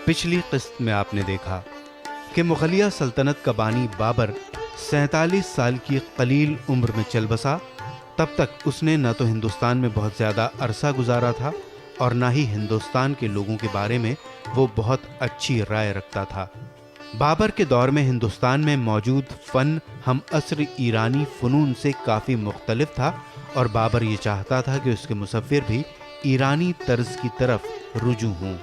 پچھلی قسط میں آپ نے دیکھا کہ مغلیہ سلطنت کا بانی بابر 47 سال کی قلیل عمر میں چل بسا. تب تک اس نے نہ تو ہندوستان میں بہت زیادہ عرصہ گزارا تھا اور نہ ہی ہندوستان کے لوگوں کے بارے میں وہ بہت اچھی رائے رکھتا تھا. بابر کے دور میں ہندوستان میں موجود فن ہم عصر ایرانی فنون سے کافی مختلف تھا اور بابر یہ چاہتا تھا کہ اس کے مصور بھی ایرانی طرز کی طرف رجوع ہوں.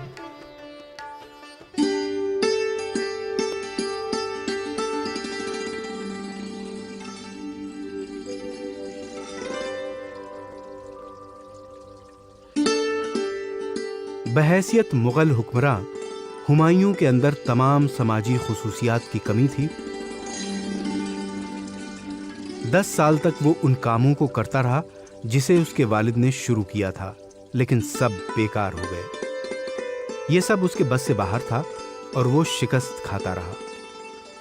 بحیثیت مغل حکمراں ہمایوں کے اندر تمام سماجی خصوصیات کی کمی تھی. 10 سال تک وہ ان کاموں کو کرتا رہا جسے اس کے والد نے شروع کیا تھا، لیکن سب بیکار ہو گئے. یہ سب اس کے بس سے باہر تھا اور وہ شکست کھاتا رہا،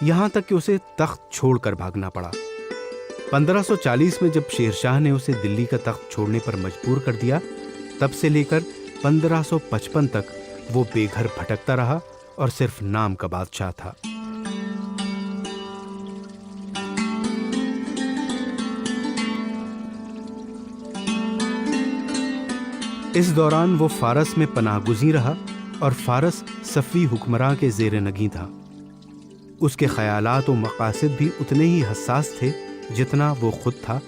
یہاں تک کہ اسے تخت چھوڑ کر بھاگنا پڑا. 1540 میں جب شیر شاہ نے اسے دلی کا تخت چھوڑنے پر مجبور کر دیا، تب سے لے کر 1555 تک وہ بے گھر بھٹکتا رہا اور صرف نام کا بادشاہ تھا. اس دوران وہ فارس میں پناہ گزین رہا اور فارس صفوی حکمراں کے زیر نگیں تھا. اس کے خیالات و مقاصد بھی اتنے ہی حساس تھے جتنا وہ خود تھا،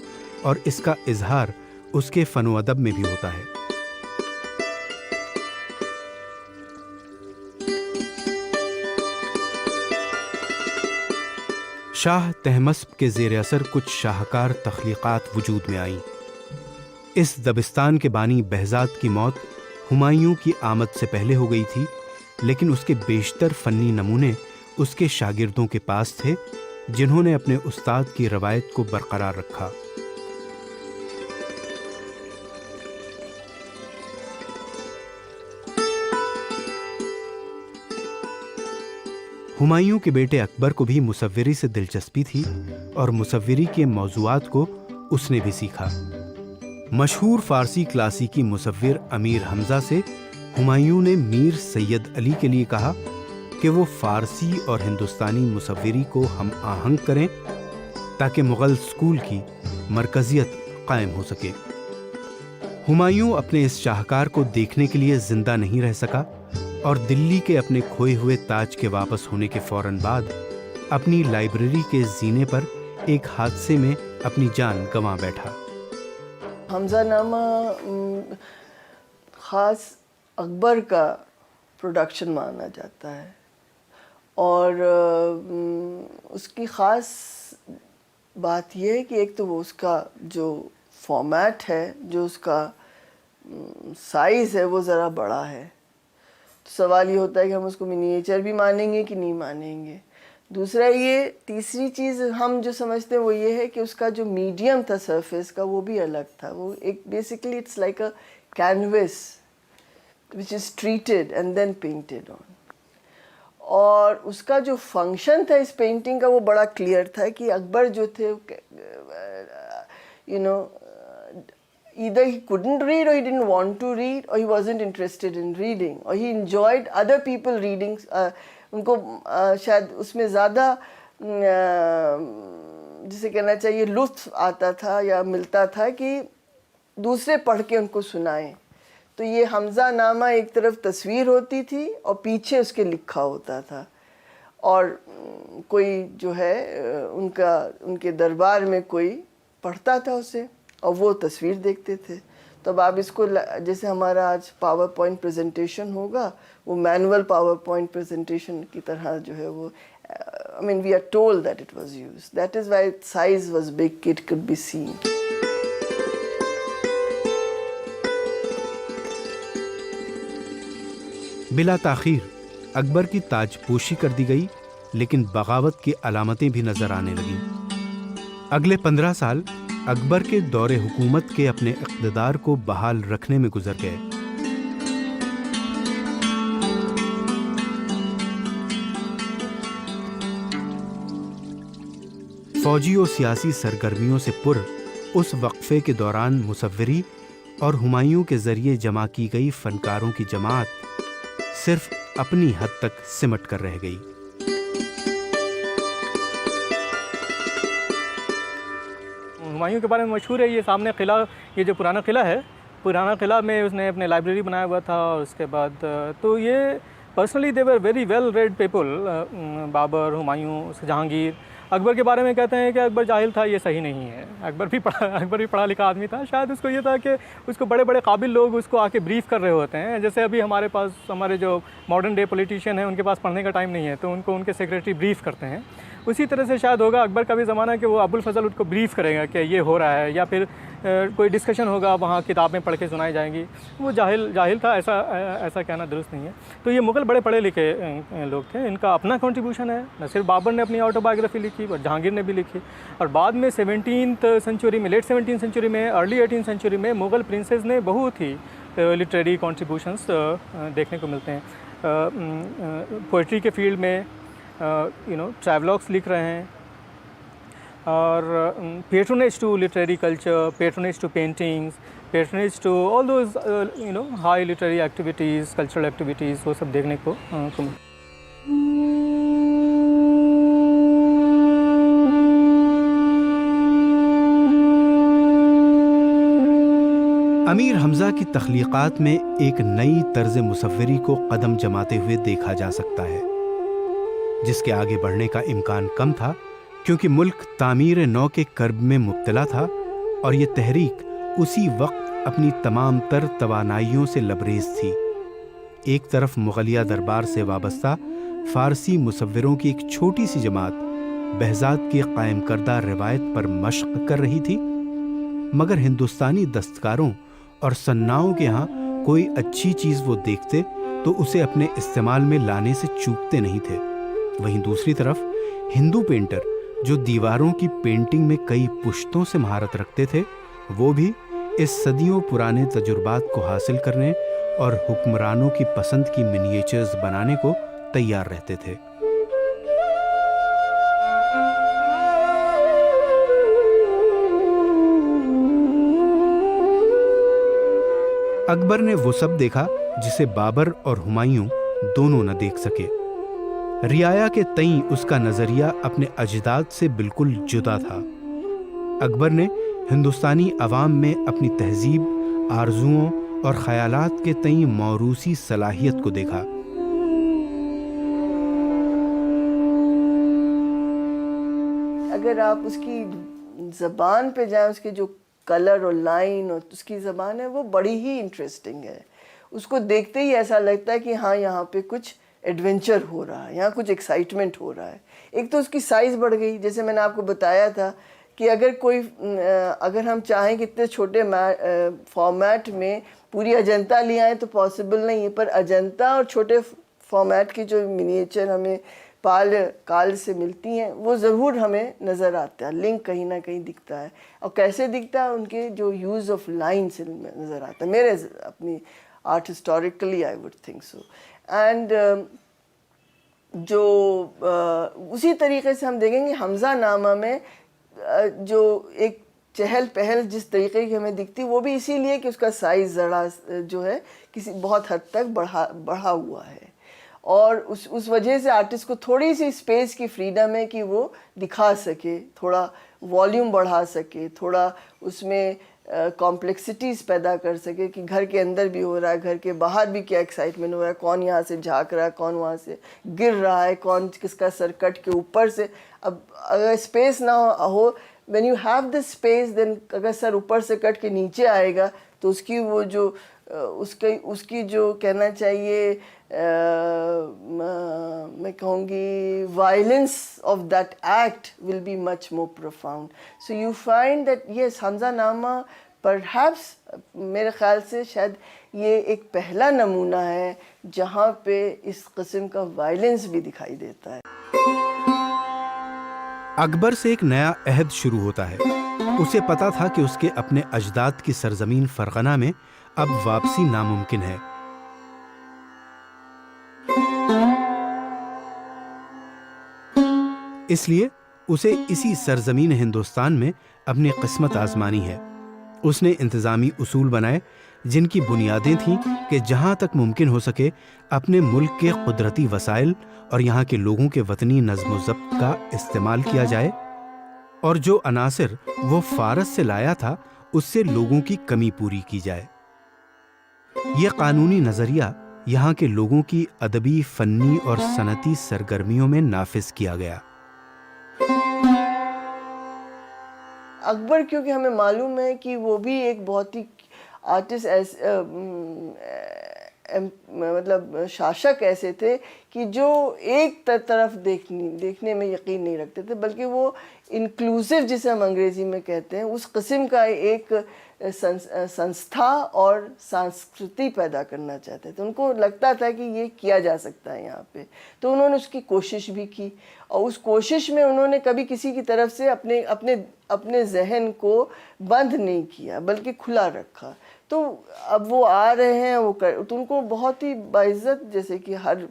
اور اس کا اظہار اس کے فن و ادب میں بھی ہوتا ہے. شاہ طہماسپ کے زیر اثر کچھ شاہکار تخلیقات وجود میں آئیں. اس دبستان کے بانی بہزاد کی موت ہمایوں کی آمد سے پہلے ہو گئی تھی، لیکن اس کے بیشتر فنی نمونے اس کے شاگردوں کے پاس تھے جنہوں نے اپنے استاد کی روایت کو برقرار رکھا. ہمایوں کے بیٹے اکبر کو بھی مصوری سے دلچسپی تھی اور مصوری کے موضوعات کو اس نے بھی سیکھا. مشہور فارسی کلاسیکی مصور امیر حمزہ سے ہمایوں نے میر سید علی کے لیے کہا کہ وہ فارسی اور ہندوستانی مصوری کو ہم آہنگ کریں تاکہ مغل اسکول کی مرکزیت قائم ہو سکے. ہمایوں اپنے اس شاہکار کو دیکھنے کے لیے زندہ نہیں رہ سکا اور دلی کے اپنے کھوئے ہوئے تاج کے واپس ہونے کے فوراً بعد اپنی لائبریری کے زینے پر ایک حادثے میں اپنی جان گنوا بیٹھا. حمزہ نامہ خاص اکبر کا پروڈکشن مانا جاتا ہے، اور اس کی خاص بات یہ ہے کہ ایک تو وہ اس کا جو فارمیٹ ہے، جو اس کا سائز ہے، وہ ذرا بڑا ہے. تو سوال یہ ہوتا ہے کہ ہم اس کو منیچر بھی مانیں گے کہ نہیں مانیں گے. دوسرا یہ تیسری چیز ہم جو سمجھتے ہیں وہ یہ ہے کہ اس کا جو میڈیم تھا سرفیس کا وہ بھی الگ تھا. وہ ایک basically it's like a canvas which is treated and then painted on. اور اس کا جو فنکشن تھا اس پینٹنگ کا وہ بڑا کلیئر تھا کہ اکبر جو تھے either he couldn't read or he didn't want to read or he wasn't interested in reading or he enjoyed other people reading. ان کو شاید اس میں زیادہ جسے کہنا چاہیے لطف آتا تھا یا ملتا تھا کہ دوسرے پڑھ کے ان کو سنائیں. تو یہ حمزہ نامہ ایک طرف تصویر ہوتی تھی اور پیچھے اس کے لکھا ہوتا تھا، اور کوئی جو ہے ان کے دربار میں کوئی پڑھتا تھا اسے اور وہ تصویر دیکھتے تھے. تو اب آپ اس کو جیسے ہمارا آج پاور پوائنٹ پریزنٹیشن ہوگا، وہ مینول پاور پوائنٹ پریزنٹیشن کی طرح جو ہے وہ I mean we are told that it was used. That is why its size was big, it could be seen. بلا تاخیر اکبر کی تاج پوشی کر دی گئی، لیکن بغاوت کی علامتیں بھی نظر آنے لگیں. اگلے 15 سال اکبر کے دور حکومت کے اپنے اقتدار کو بحال رکھنے میں گزر گئے. فوجی و سیاسی سرگرمیوں سے پر اس وقفے کے دوران مصوری اور ہمایوں کے ذریعے جمع کی گئی فنکاروں کی جماعت صرف اپنی حد تک سمٹ کر رہ گئی۔ ہمایوں کے بارے میں مشہور ہے یہ سامنے قلعہ، یہ جو پرانا قلعہ ہے، پرانا قلعہ میں اس نے اپنے لائبریری بنایا ہوا تھا، اور اس کے بعد تو یہ personally they were very well read people, Babur, Humayun, Jahangir. Akbar کے بارے میں کہتے ہیں کہ اکبر جاہل تھا، یہ صحیح نہیں ہے، اکبر بھی پڑھا لکھا آدمی تھا۔ شاید اس کو یہ تھا کہ اس کو بڑے بڑے قابل لوگ اس کو آ کے بریف کر رہے ہوتے ہیں، جیسے ابھی ہمارے پاس ہمارے جو ماڈرن ڈے پولیٹیشین ہیں ان کے پاس پڑھنے کا ٹائم نہیں ہے تو ان کو ان کے سیکریٹری بریف کرتے ہیں۔ اسی طرح سے شاید ہوگا اکبر کا بھی زمانہ کہ وہ ابوالفضل ان کو بریف کرے گا کہ یہ ہو رہا ہے، یا پھر کوئی ڈسکشن ہوگا، وہاں کتابیں پڑھ کے سنائی جائیں گی۔ وہ جاہل تھا، ایسا کہنا درست نہیں ہے۔ تو یہ مغل بڑے پڑھے لکھے لوگ تھے، ان کا اپنا کنٹریبیوشن ہے، نہ صرف بابر نے اپنی آٹو بایوگرافی لکھی اور جہانگیر نے بھی لکھی، اور بعد میں 17th سینچری میں، لیٹ 17th سینچری میں، ارلی 18th سینچری میں مغل پرنسز نے بہت ہی لٹریری کنٹریبیوشنس دیکھنے کو ملتے ہیں۔ پوئٹری کے فیلڈ میں ٹریولاگس لکھ رہے ہیں، اور patronage to literary culture, patronage to paintings, patronage to all those high literary activities, cultural activities, وہ سب دیکھنے کو ملتے ہیں۔ امیر حمزہ کی تخلیقات میں ایک نئی طرز مصوری کو قدم جماتے ہوئے دیکھا جا سکتا ہے، جس کے آگے بڑھنے کا امکان کم تھا کیونکہ ملک تعمیر نو کے کرب میں مبتلا تھا، اور یہ تحریک اسی وقت اپنی تمام تر توانائیوں سے لبریز تھی۔ ایک طرف مغلیہ دربار سے وابستہ فارسی مصوروں کی ایک چھوٹی سی جماعت بہزاد کی قائم کردہ روایت پر مشق کر رہی تھی، مگر ہندوستانی دستکاروں اور صناعوں کے ہاں کوئی اچھی چیز وہ دیکھتے تو اسے اپنے استعمال میں لانے سے چوکتے نہیں تھے۔ وہیں دوسری طرف ہندو پینٹر جو دیواروں کی پینٹنگ میں کئی پشتوں سے مہارت رکھتے تھے، وہ بھی اس صدیوں پرانے تجربات کو حاصل کرنے اور حکمرانوں کی پسند کی منییچرز بنانے کو تیار رہتے تھے۔ اکبر نے وہ سب دیکھا جسے بابر اور ہمایوں دونوں نہ دیکھ سکے۔ رعایا کے تئیں اس کا نظریہ اپنے اجداد سے بالکل جدا تھا۔ اکبر نے ہندوستانی عوام میں اپنی تہذیب، آرزوؤں اور خیالات کے تئیں موروثی صلاحیت کو دیکھا۔ اگر آپ اس کی زبان پہ جائیں، اس کے جو کلر اور لائن اور اس کی زبان ہے، وہ بڑی ہی انٹرسٹنگ ہے۔ اس کو دیکھتے ہی ایسا لگتا ہے کہ ہاں یہاں پہ کچھ ایڈونچر ہو رہا ہے، یہاں کچھ ایکسائٹمنٹ ہو رہا ہے۔ ایک تو اس کی سائز بڑھ گئی، جیسے میں نے آپ کو بتایا تھا کہ اگر ہم چاہیں کہ اتنے چھوٹے فارمیٹ میں پوری اجنتا لے آئیں تو پاسبل نہیں ہے، پر اجنتا اور چھوٹے فارمیٹ کی جو منیچر ہمیں کال سے ملتی ہیں وہ ضرور ہمیں نظر آتا ہے، لنک کہیں نہ کہیں دکھتا ہے۔ اور کیسے دکھتا ہے؟ ان کے جو یوز آف لائن سے نظر آتا ہے، میرے اپنی art historically I would think so. And جو اسی طریقے سے ہم دیکھیں گے حمزہ نامہ میں جو ایک چہل پہل جس طریقے کی ہمیں دکھتی، وہ بھی اسی لیے کہ اس کا سائز ذرا جو ہے کسی بہت حد تک بڑھا ہوا ہے، اور اس وجہ سے آرٹسٹ کو تھوڑی سی اسپیس کی فریڈم ہے کہ وہ دکھا سکے، تھوڑا والیوم بڑھا سکے، تھوڑا اس میں کمپلیکسٹیز پیدا کر سکے کہ گھر کے اندر بھی ہو رہا ہے، گھر کے باہر بھی کیا ایکسائٹمنٹ ہو رہا ہے، کون یہاں سے جھانک رہا ہے، کون وہاں سے گر رہا ہے، کون کس کا سر کٹ کے اوپر سے۔ اب اگر اسپیس نہ ہو، when you have the space then اگر سر اوپر سے کٹ کے نیچے آئے گا تو اس کی وہ جو اس کی جو کہنا چاہیے میں کہوں گی violence of that act will be much more profound. So you find that yes Hamza Nama perhaps میرے خیال سے شاید یہ ایک پہلا نمونہ ہے جہاں پہ اس قسم کا وائلنس بھی دکھائی دیتا ہے۔ اکبر سے ایک نیا عہد شروع ہوتا ہے۔ اسے پتا تھا کہ اس کے اپنے اجداد کی سرزمین فرغانہ میں اب واپسی ناممکن ہے۔ اس لیے اسے اسی سرزمین ہندوستان میں اپنی قسمت آزمانی ہے۔ اس نے انتظامی اصول بنائے جن کی بنیادیں تھیں کہ جہاں تک ممکن ہو سکے اپنے ملک کے قدرتی وسائل اور یہاں کے لوگوں کے وطنی نظم و ضبط کا استعمال کیا جائے، اور جو عناصر وہ فارس سے لایا تھا اس سے لوگوں کی کمی پوری کی جائے۔ یہ قانونی نظریہ یہاں کے لوگوں کی ادبی، فنی اور صنعتی سرگرمیوں میں نافذ کیا گیا۔ اکبر کیونکہ ہمیں معلوم ہے کہ وہ بھی ایک بہت ہی آرٹسٹ، مطلب شاشک ایسے تھے کہ جو ایک طرف دیکھنے میں یقین نہیں رکھتے تھے، بلکہ وہ انکلوسیو جسے ہم انگریزی میں کہتے ہیں اس قسم کا ایک سنستھا اور سانسکرتی پیدا کرنا چاہتے تھے۔ ان کو لگتا تھا کہ یہ کیا جا سکتا ہے یہاں پہ، تو انہوں نے اس کی کوشش بھی کی، اور اس کوشش میں انہوں نے کبھی کسی کی طرف سے اپنے ذہن کو بند نہیں کیا بلکہ کھلا رکھا۔ تو اب وہ آ رہے ہیں، تو ان کو بہت ہی باعزت، جیسے کہ ہر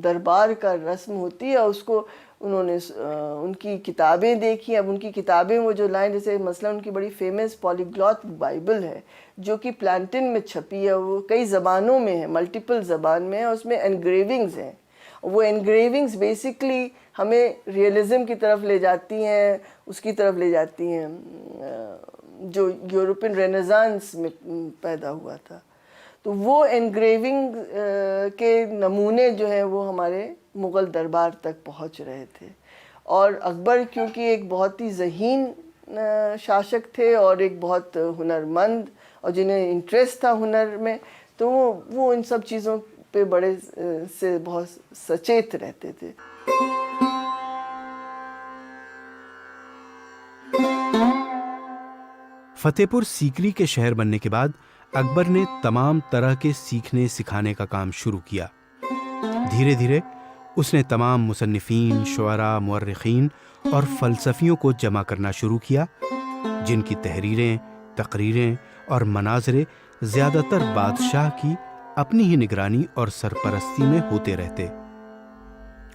دربار کا رسم ہوتی ہے، اور اس کو انہوں نے ان کی کتابیں دیکھی۔ اب ان کی کتابیں وہ جو لائن، جیسے مثلا ان کی بڑی فیمس پالیگلوت بائبل ہے جو کہ پلانٹن میں چھپی ہے، وہ کئی زبانوں میں ہے، ملٹیپل زبان میں ہے، اس میں انگریونگز ہیں۔ وہ انگریونگز بیسکلی ہمیں ریئلزم کی طرف لے جاتی ہیں، اس کی طرف لے جاتی ہیں جو یورپین رینیسانس میں پیدا ہوا تھا۔ تو وہ انگریونگ کے نمونے جو ہیں وہ ہمارے مغل دربار تک پہنچ رہے تھے، اور اکبر کیونکہ ایک بہت ہی ذہین شاشک تھے اور ایک بہت ہنرمند، اور جنہیں انٹرسٹ تھا ہنر میں، تو وہ ان سب چیزوں پہ بڑے سے بہت سچیت رہتے تھے۔ فتح پور سیکری کے شہر بننے کے بعد اکبر نے تمام طرح کے سیکھنے سکھانے کا کام شروع کیا۔ دھیرے دھیرے اس نے تمام مصنفین، شعراء، مورخین اور فلسفیوں کو جمع کرنا شروع کیا، جن کی تحریریں، تقریریں اور مناظرے زیادہ تر بادشاہ کی اپنی ہی نگرانی اور سرپرستی میں ہوتے رہتے۔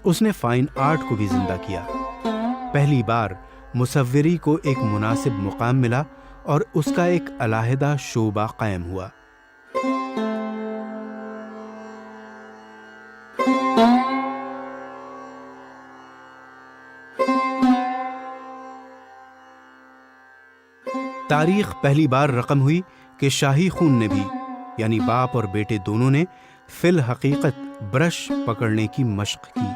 اس نے فائن آرٹ کو بھی زندہ کیا۔ پہلی بار مصوری کو ایک مناسب مقام ملا اور اس کا ایک علیحدہ شعبہ قائم ہوا۔ تاریخ پہلی بار رقم ہوئی کہ شاہی خون نے بھی، یعنی باپ اور بیٹے دونوں نے فی الحقیقت برش پکڑنے کی مشق کی۔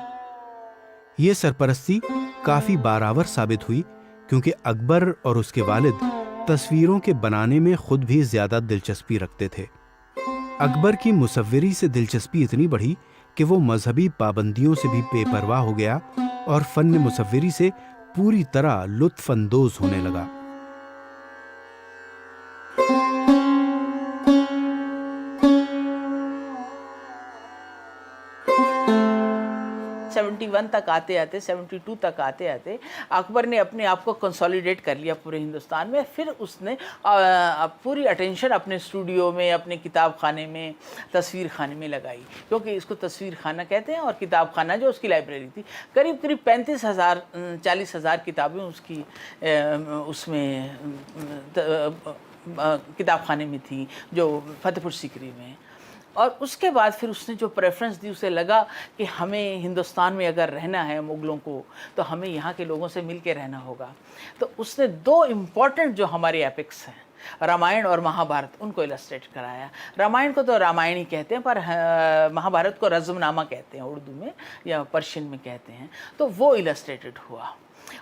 یہ سرپرستی کافی بارآور ثابت ہوئی کیونکہ اکبر اور اس کے والد تصویروں کے بنانے میں خود بھی زیادہ دلچسپی رکھتے تھے۔ اکبر کی مصوری سے دلچسپی اتنی بڑھی کہ وہ مذہبی پابندیوں سے بھی بے پرواہ ہو گیا اور فن مصوری سے پوری طرح لطف اندوز ہونے لگا۔ 71 تک آتے آتے 72 تک آتے آتے اکبر نے اپنے آپ کو کنسولیڈیٹ کر لیا پورے ہندوستان میں۔ پھر اس نے پوری اٹینشن اپنے اسٹوڈیو میں، اپنے کتاب خانے میں، تصویر خانے میں لگائی، کیونکہ اس کو تصویر خانہ کہتے ہیں، اور کتاب خانہ جو اس کی لائبریری تھی، قریب 35,000 40,000 کتابیں اس کی اس میں کتاب خانے میں تھیں جو فتح پور سیکری میں۔ اور اس کے بعد پھر اس نے جو پریفرنس دی، اسے لگا کہ ہمیں ہندوستان میں اگر رہنا ہے مغلوں کو تو ہمیں یہاں کے لوگوں سے مل کے رہنا ہوگا۔ تو اس نے 2 امپورٹنٹ جو ہمارے ایپکس ہیں، رامائن اور مہا بھارت، ان کو السٹریٹ کرایا۔ رامائن کو تو رامائن ہی کہتے ہیں، پر مہا بھارت کو رزم نامہ کہتے ہیں اردو میں یا پرشین میں کہتے ہیں۔ تو وہ السٹریٹڈ ہوا،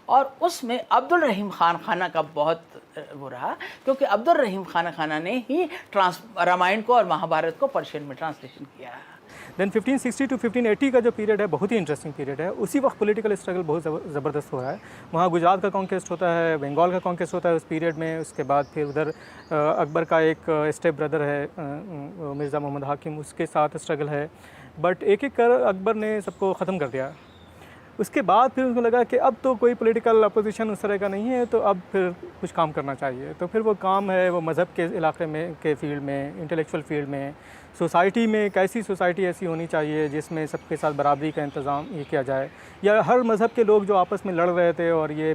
اور اس میں عبد الرحیم خان خانہ کا بہت وہ رہا، کیونکہ عبد الرحیم خان خانہ نے ہی رامائن کو اور مہا بھارت کو پرشین میں ٹرانسلیشن کیا ہے۔ دین 1560 ٹو 1580 کا جو پیریڈ ہے بہت ہی انٹرسٹنگ پیریڈ ہے۔ اسی وقت پولیٹیکل اسٹرگل بہت زبردست ہو رہا ہے۔ وہاں گجرات کا کانکیسٹ ہوتا ہے، بنگال کا کانکیسٹ ہوتا ہے اس پیریڈ میں۔ اس کے بعد پھر ادھر اکبر کا ایک اسٹیپ بردر ہے مرزا محمد حاکم، اس کے ساتھ اسٹرگل ہے، بٹ ایک ایک کر اکبر نے سب کو ختم کر دیا۔ اس کے بعد پھر اس کو لگا کہ اب تو کوئی پولیٹیکل اپوزیشن اس طرح کا نہیں ہے، تو اب پھر کچھ کام کرنا چاہیے۔ تو پھر وہ کام ہے وہ مذہب کے علاقے میں کے فیلڈ میں، انٹلیکچوئل فیلڈ میں، سوسائٹی میں کیسی سوسائٹی ایسی ہونی چاہیے جس میں سب کے ساتھ برابری کا انتظام یہ کیا جائے، یا ہر مذہب کے لوگ جو آپس میں لڑ رہے تھے اور یہ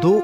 2